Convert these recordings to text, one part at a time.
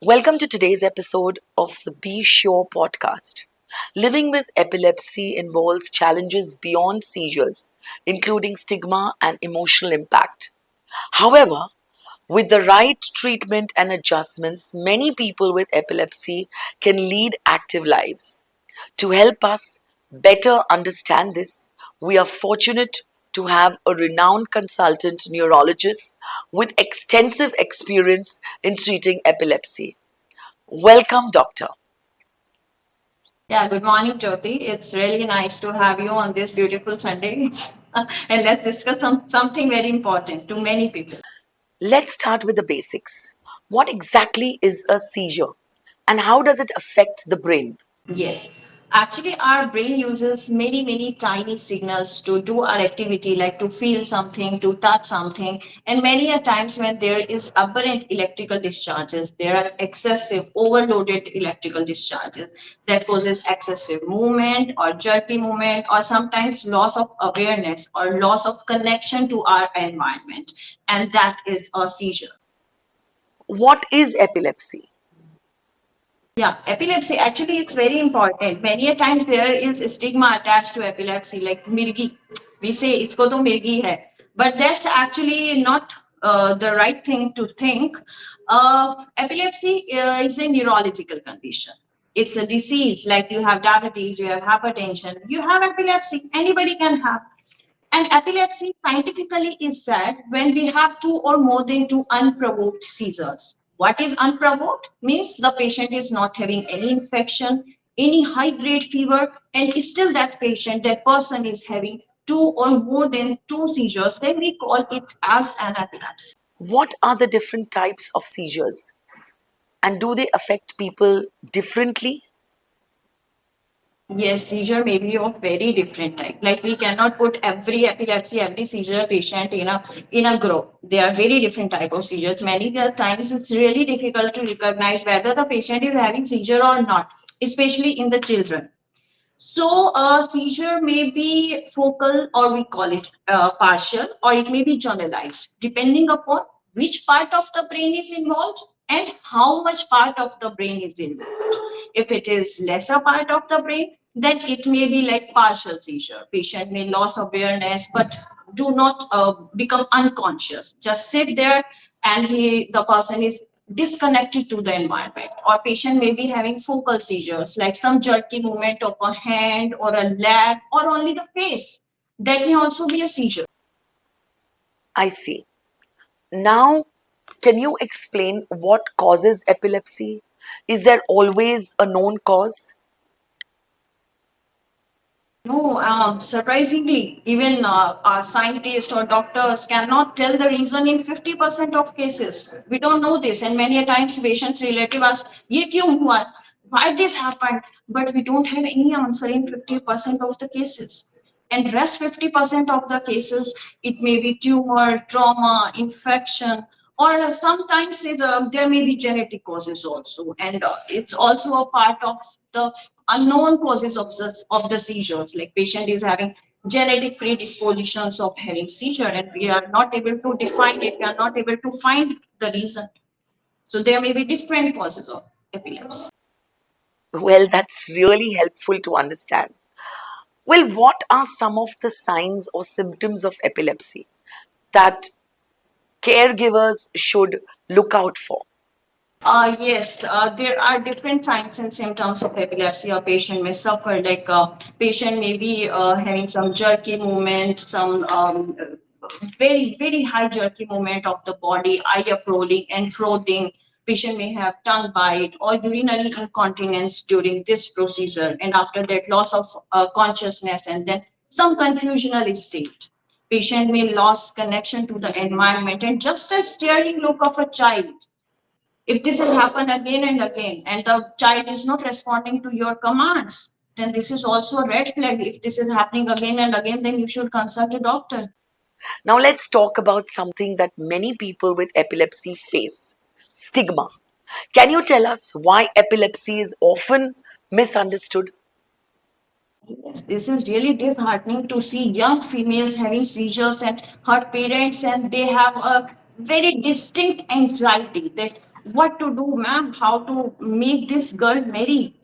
Welcome to today's episode of the Be Sure podcast. Living with epilepsy involves challenges beyond seizures, including stigma and emotional impact. However, with the right treatment and adjustments, many people with epilepsy can lead active lives. To help us better understand this, we are fortunate to have a renowned consultant neurologist with extensive experience in treating epilepsy. Welcome, Doctor. Yeah, good morning, Jyoti. It's really nice to have you on this beautiful Sunday. And let's discuss something very important to many people. Let's start with the basics. What exactly is a seizure and how does it affect the brain? Yes. Actually, our brain uses many tiny signals to do our activity, like to feel something, to touch something. And many a times when there is aberrant electrical discharges, there are excessive, overloaded electrical discharges that causes excessive movement or jerky movement or sometimes loss of awareness or loss of connection to our environment. And that is a seizure. What is epilepsy? Yeah, epilepsy actually it's very important. Many a times there is a stigma attached to epilepsy, like mirgi. We say isko to mirgi hai, but that's actually not the right thing to think. Epilepsy is a neurological condition. It's a disease like you have diabetes, you have hypertension, you have epilepsy. Anybody can have. And epilepsy scientifically is said when we have two or more than two unprovoked seizures. What is unprovoked? Means the patient is not having any infection, any high grade fever, and still that patient, that person is having two or more than two seizures, then we call it as an epilepsy. What are the different types of seizures and do they affect people differently? Yes, seizure may be of very different type. Like we cannot put every epilepsy, every seizure patient in a group. There are very different type of seizures. Many times it's really difficult to recognize whether the patient is having seizure or not, especially in the children. So a seizure may be focal or we call it partial or it may be generalized depending upon which part of the brain is involved and how much part of the brain is involved. If it is lesser part of the brain, then it may be like partial seizure. Patient may lose awareness but do not become unconscious. Just sit there and the person is disconnected to the environment, or patient may be having focal seizures like some jerky movement of a hand or a leg or only the face. That may also be a seizure. I see. Now, can you explain what causes epilepsy? Is there always a known cause? No, surprisingly, even our scientists or doctors cannot tell the reason in 50% of cases. We don't know this, and many a times patients relative ask, "Ye kyun hua? Why this happened?" But we don't have any answer in 50% of the cases. And rest 50% of the cases, it may be tumor, trauma, infection, or sometimes there may be genetic causes also. And it's also a part of the unknown causes of the seizures, like patient is having genetic predispositions of having seizure and we are not able to define it, we are not able to find the reason. So there may be different causes of epilepsy. Well, that's really helpful to understand. Well, what are some of the signs or symptoms of epilepsy that caregivers should look out for? Yes, there are different signs and symptoms of epilepsy. A patient may suffer, like patient may be having some jerky movement, some very high jerky movement of the body, eye rolling and frothing. Patient may have tongue bite or urinary incontinence during this procedure, and after that, loss of consciousness and then some confusional state. Patient may lose connection to the environment and just a staring look of a child. If this will happen again and again, and the child is not responding to your commands, then this is also a red flag. If this is happening again and again, then you should consult a doctor. Now, let's talk about something that many people with epilepsy face: stigma. Can you tell us why epilepsy is often misunderstood? Yes, this is really disheartening to see young females having seizures and her parents, and they have a very distinct anxiety that What to do, ma'am? How to make this girl marry?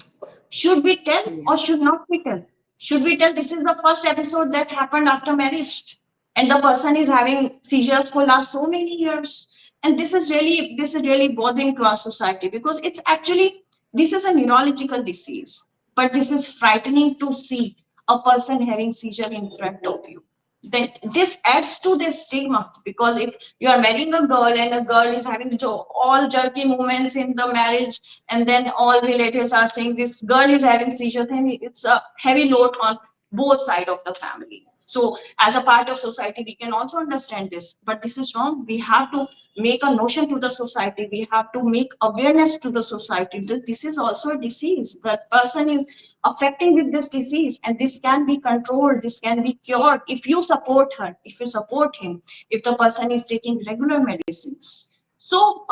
Should we tell or should not we tell? Should we tell this is the first episode that happened after marriage, and the person is having seizures for last so many years? And this is really bothering to our society, because it's actually, this is a neurological disease, but this is frightening to see a person having seizure in front of you. Then this adds to the stigma, because if you are marrying a girl and a girl is having all jerky movements in the marriage, and then all relatives are saying this girl is having seizure, then it's a heavy load on both sides of the family. So as a part of society, we can also understand this, but this is wrong. We have to make a notion to the society. We have to make awareness to the society that this is also a disease. That person is affecting with this disease, and this can be controlled. This can be cured if you support her, if you support him, if the person is taking regular medicines. So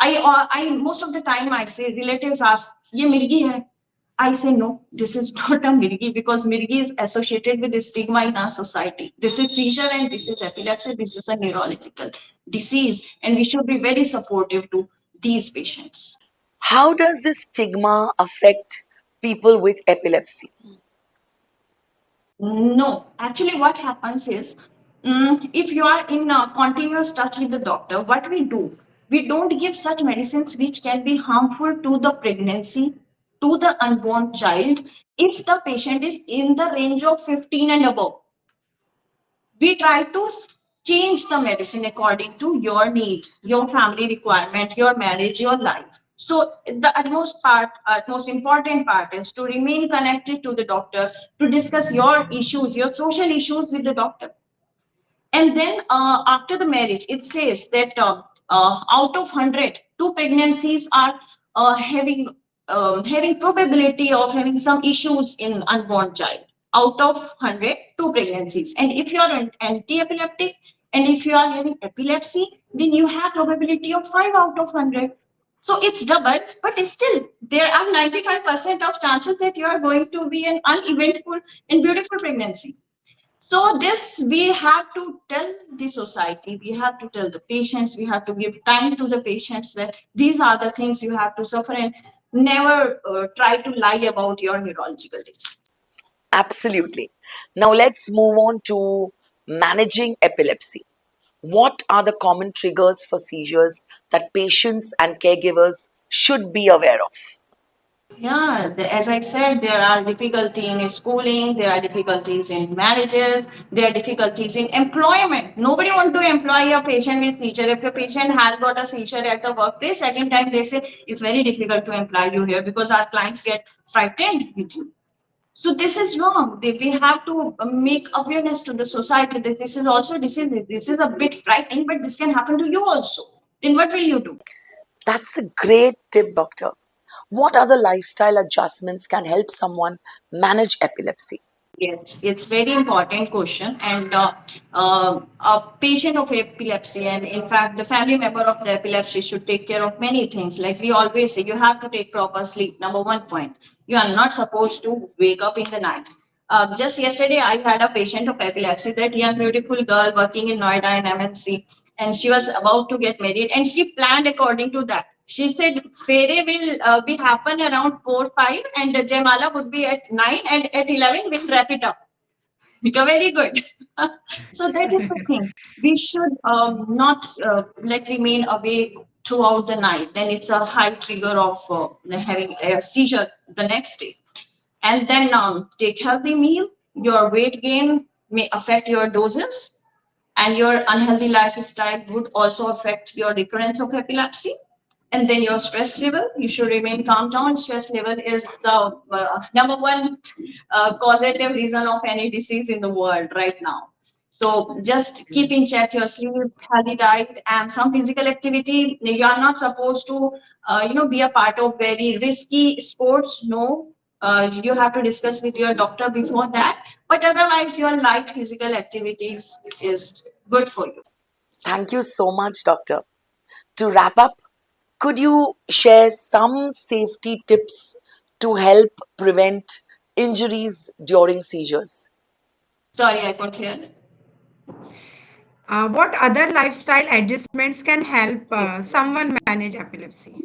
I most of the time I say, relatives ask, "ये मिर्गी है?" I say no, this is not a mirgi, because mirgi is associated with the stigma in our society. This is seizure and this is epilepsy. This is a neurological disease, and we should be very supportive to these patients. How does this stigma affect people with epilepsy? No, actually, what happens is, if you are in continuous touch with the doctor, what we do, we don't give such medicines which can be harmful to the pregnancy, to the unborn child, if the patient is in the range of 15 and above. We try to change the medicine according to your need, your family requirement, your marriage, your life. So the utmost important part is to remain connected to the doctor, to discuss your issues, your social issues with the doctor. And then after the marriage, it says that out of 100, two pregnancies are having probability of having some issues in unborn child. Out of 100, two pregnancies. And if you are an anti-epileptic, and if you are having epilepsy, then you have probability of 5 out of 100. So it's double, but still there are 95% of chances that you are going to be an uneventful and beautiful pregnancy. So this we have to tell the society, we have to tell the patients, we have to give time to the patients that these are the things you have to suffer, and never try to lie about your neurological disease. Absolutely. Now let's move on to managing epilepsy. What are the common triggers for seizures that patients and caregivers should be aware of? Yeah, as I said, there are difficulty in schooling, there are difficulties in marriages, there are difficulties in employment. Nobody want to employ a patient with seizure. If a patient has got a seizure at the workplace, second time they say it's very difficult to employ you here because our clients get frightened with you. So this is wrong. We have to make awareness to the society that this is also disease. This is a bit frightening, but this can happen to you also. Then what will you do? That's a great tip, doctor. What other lifestyle adjustments can help someone manage epilepsy? Yes, it's very important question, and a patient of epilepsy, and in fact, the family member of the epilepsy should take care of many things. Like we always say, you have to take proper sleep. Number one point, you are not supposed to wake up in the night. Just yesterday, I had a patient of epilepsy, that young beautiful girl working in Noida in MNC, and she was about to get married, and she planned according to that. She said Fere will be happen around 4 5, and the Jaimala would be at 9, and at 11 we'll wrap it up. Very good. So that is the thing. We should not like remain awake throughout the night. Then it's a high trigger of having a seizure the next day. And then take healthy meal. Your weight gain may affect your doses, and your unhealthy lifestyle would also affect your recurrence of epilepsy. And then your stress level, you should remain calm down. Stress level is the number one causative reason of any disease in the world right now. So just keep in check your sleep, healthy diet, and some physical activity. You are not supposed to, be a part of very risky sports. No, you have to discuss with your doctor before that. But otherwise, your light physical activities is good for you. Thank you so much, doctor. To wrap up, could you share some safety tips to help prevent injuries during seizures? Sorry, I couldn't hear. What other lifestyle adjustments can help someone manage epilepsy?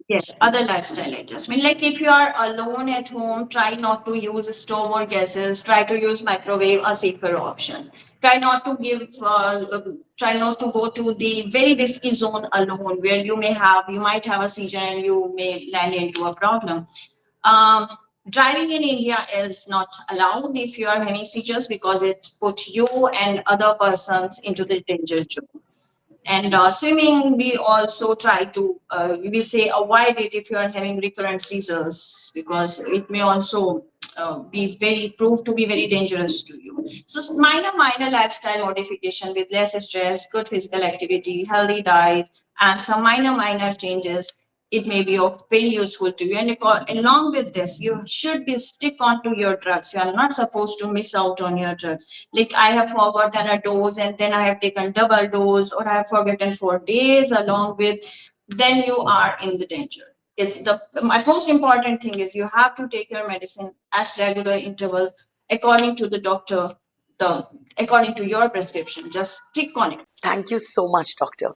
Yes, other lifestyle adjustment. Like if you are alone at home, try not to use stove or gases. Try to use microwave, a safer option. Try not to try not to go to the very risky zone alone, where you might have a seizure and you may land into a problem. Um, Driving in India is not allowed if you are having seizures, because it put you and other persons into the danger zone. And swimming, we also try to, we say avoid it if you are having recurrent seizures, because it may also be very, prove to be very dangerous to you. So minor lifestyle modification with less stress, good physical activity, healthy diet, and some minor changes, it may be of very useful to you. And along with this, you should be stick on to your drugs. You are not supposed to miss out on your drugs. Like I have forgotten a dose and then I have taken double dose, or I have forgotten 4 days along with, then you are in the danger. It's the my most important thing is you have to take your medicine at regular interval according to the doctor, the according to your prescription. Just stick on it. Thank you so much, Doctor.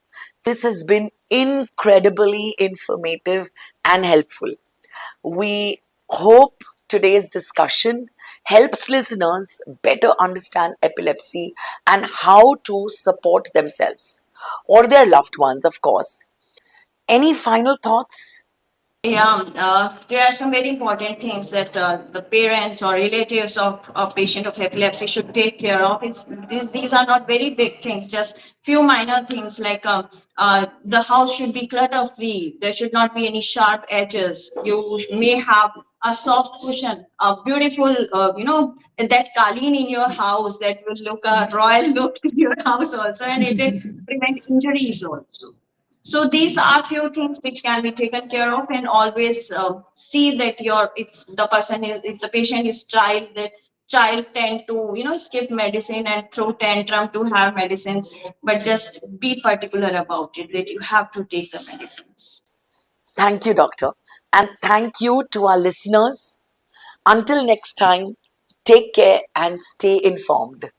This has been incredibly informative and helpful. We hope today's discussion helps listeners better understand epilepsy and how to support themselves or their loved ones, of course. Any final thoughts? Yeah, there are some very important things that the parents or relatives of a patient of epilepsy should take care of. These are not very big things, just few minor things like the house should be clutter free. There should not be any sharp edges. You may have a soft cushion, a beautiful, that kaleen in your house that will look a royal look in your house also, and it will prevent injuries also. So these are few things which can be taken care of, and always see that your if the person is if the patient is child, that child tend to skip medicine and throw tantrum to have medicines, but just be particular about it that you have to take the medicines. Thank you, Doctor. And thank you to our listeners. Until next time, take care and stay informed.